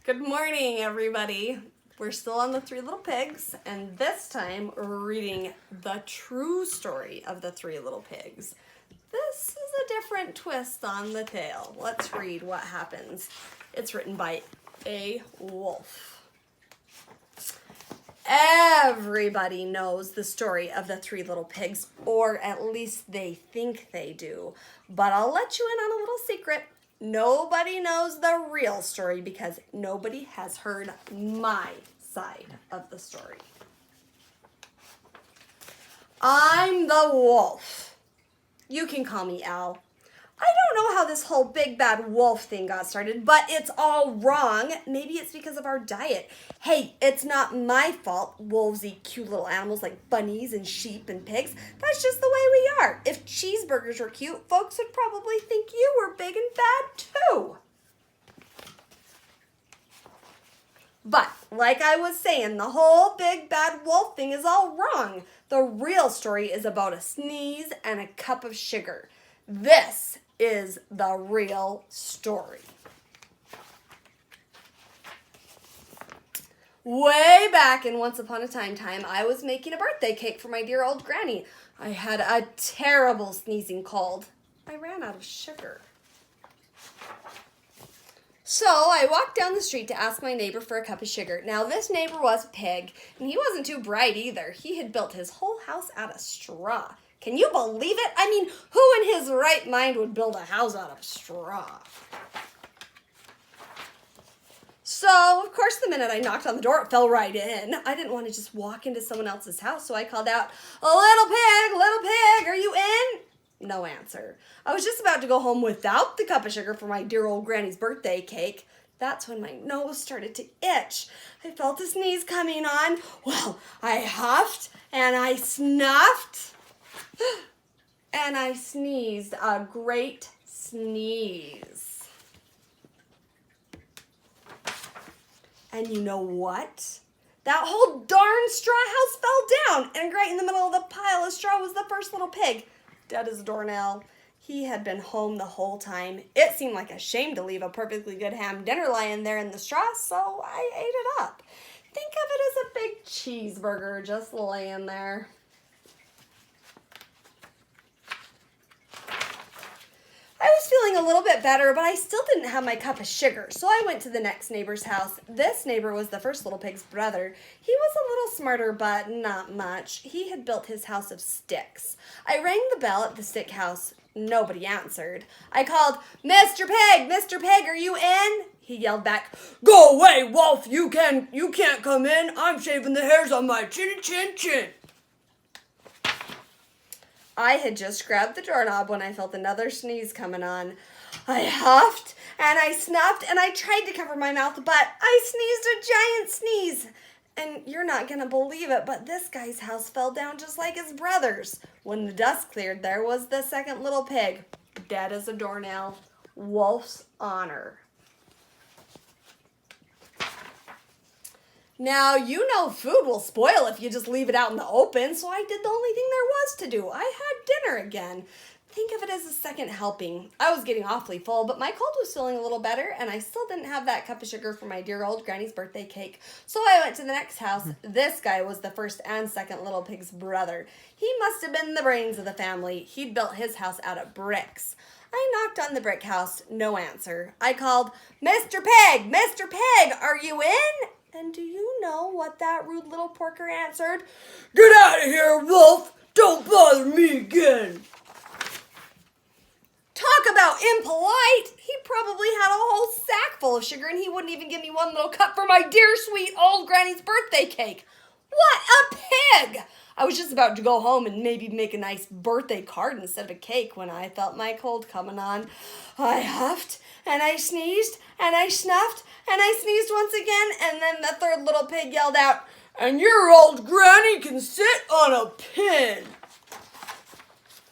Good morning, everybody. We're still on the Three Little Pigs, and this time we're reading the true story of the Three Little Pigs. This is a different twist on the tale. Let's read what happens. It's written by A. Wolf. Everybody knows the story of the Three Little Pigs, or at least they think they do. But I'll let you in on a little secret. Nobody knows the real story because nobody has heard my side of the story. I'm the wolf. You can call me Al. I don't know how this whole big bad wolf thing got started, but it's all wrong. Maybe it's because of our diet. Hey, it's not my fault wolves eat cute little animals like bunnies and sheep and pigs. That's just the way we are. If cheeseburgers were cute, folks would probably think you were big and bad too. But, like I was saying, the whole big bad wolf thing is all wrong. The real story is about a sneeze and a cup of sugar. This is the real story. Way back in Once Upon a Time, I was making a birthday cake for my dear old granny. I had a terrible sneezing cold. I ran out of sugar. So I walked down the street to ask my neighbor for a cup of sugar. Now this neighbor was a pig, and he wasn't too bright either. He had built his whole house out of straw. Can you believe it? I mean, who in his right mind would build a house out of straw? So, of course, the minute I knocked on the door, it fell right in. I didn't want to just walk into someone else's house, so I called out, little pig, are you in? No answer. I was just about to go home without the cup of sugar for my dear old granny's birthday cake. That's when my nose started to itch. I felt a sneeze coming on. Well, I huffed and I snuffed. And I sneezed a great sneeze. And you know what? That whole darn straw house fell down, and right in the middle of the pile of straw was the first little pig, dead as a doornail. He had been home the whole time. It seemed like a shame to leave a perfectly good ham dinner lying there in the straw, so I ate it up. Think of it as a big cheeseburger just laying there. I was feeling a little bit better, but I still didn't have my cup of sugar, so I went to the next neighbor's house. This neighbor was the first little pig's brother. He was a little smarter, but not much. He had built his house of sticks. I rang the bell at the stick house. Nobody answered. I called, Mr. Pig, are you in? He yelled back, Go away, wolf, you can't come in. I'm shaving the hairs on my chin. I had just grabbed the doorknob when I felt another sneeze coming on. I huffed and I snuffed and I tried to cover my mouth, but I sneezed a giant sneeze. And you're not going to believe it, but this guy's house fell down just like his brother's. When the dust cleared, there was the second little pig, dead as a doornail. Wolf's honor. Now, you know food will spoil if you just leave it out in the open, so I did the only thing there was to do. I had dinner again. Think of it as a second helping. I was getting awfully full, but my cold was feeling a little better, and I still didn't have that cup of sugar for my dear old granny's birthday cake. So I went to the next house. This guy was the first and second little pig's brother. He must have been the brains of the family. He'd built his house out of bricks. I knocked on the brick house. No answer. I called, Mr. Pig, are you in? And do you know what that rude little porker answered? Get out of here, wolf! Don't bother me again! Talk about impolite! He probably had a whole sack full of sugar and he wouldn't even give me one little cup for my dear sweet old granny's birthday cake. What a pig! I was just about to go home and maybe make a nice birthday card instead of a cake when I felt my cold coming on. I huffed and I sneezed and I snuffed and I sneezed once again, and then the third little pig yelled out, And your old granny can sit on a pin.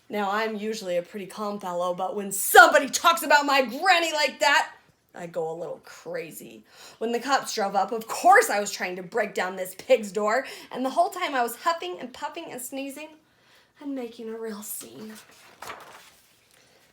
Now, I'm usually a pretty calm fellow, but when somebody talks about my granny like that, I go a little crazy. When the cops drove up, of course I was trying to break down this pig's door, and the whole time I was huffing and puffing and sneezing and making a real scene.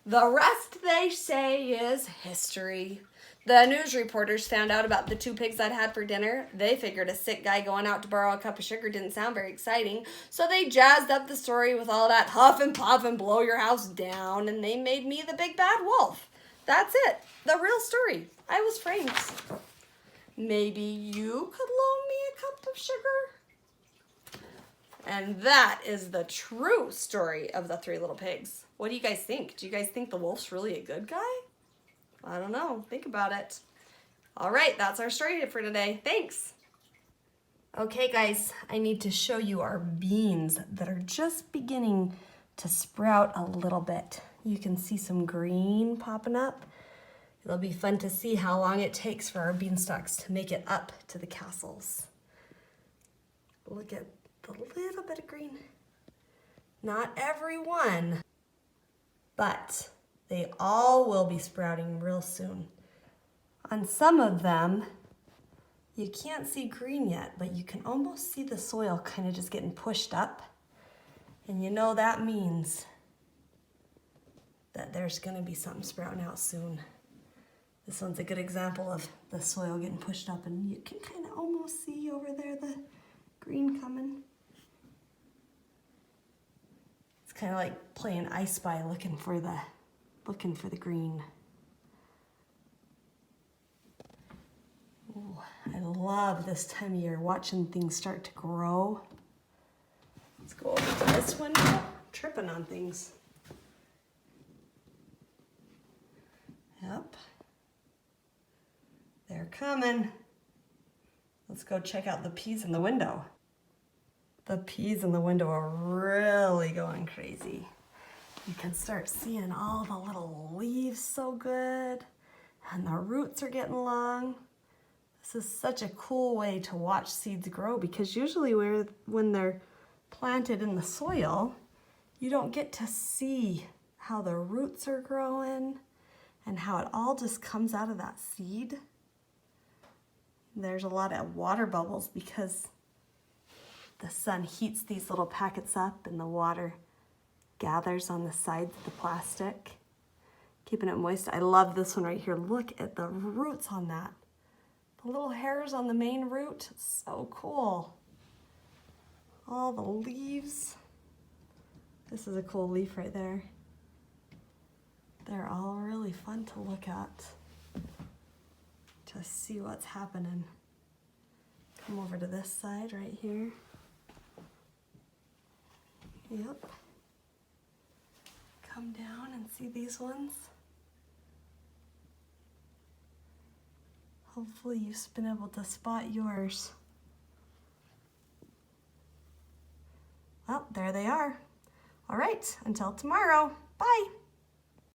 The rest, they say, is history. The news reporters found out about the 2 pigs I'd had for dinner. They figured a sick guy going out to borrow a cup of sugar didn't sound very exciting, so they jazzed up the story with all that huff and puff and blow your house down, and they made me the big bad wolf. That's it. The real story. I was framed. Maybe you could loan me a cup of sugar? And that is the true story of the 3 little pigs. What do you guys think? Do you guys think the wolf's really a good guy? I don't know. Think about it. All right, that's our story for today. Thanks. Okay, guys, I need to show you our beans that are just beginning to sprout a little bit. You can see some green popping up. It'll be fun to see how long it takes for our beanstalks to make it up to the castles. Look at the little bit of green. Not every one, but they all will be sprouting real soon. On some of them, you can't see green yet, but you can almost see the soil kind of just getting pushed up. And you know that means that there's gonna be something sprouting out soon. This one's a good example of the soil getting pushed up, and you can kind of almost see over there the green coming. It's kind of like playing I Spy, looking for the green. Ooh, I love this time of year, watching things start to grow. Let's go over to this window. I'm tripping on things. Yep. They're coming. Let's go check out the peas in the window. The peas in the window are really going crazy. You can start seeing all the little leaves so good, and the roots are getting long. This is such a cool way to watch seeds grow, because usually when they're planted in the soil, you don't get to see how the roots are growing and how it all just comes out of that seed. There's a lot of water bubbles because the sun heats these little packets up and the water gathers on the sides of the plastic, keeping it moist. I love this one right here. Look at the roots on that. The little hairs on the main root. It's so cool. All the leaves. This is a cool leaf right there. They're all really fun to look at, to see what's happening. Come over to this side right here. Yep. Come down and see these ones. Hopefully you've been able to spot yours. Well, there they are. All right, until tomorrow. Bye.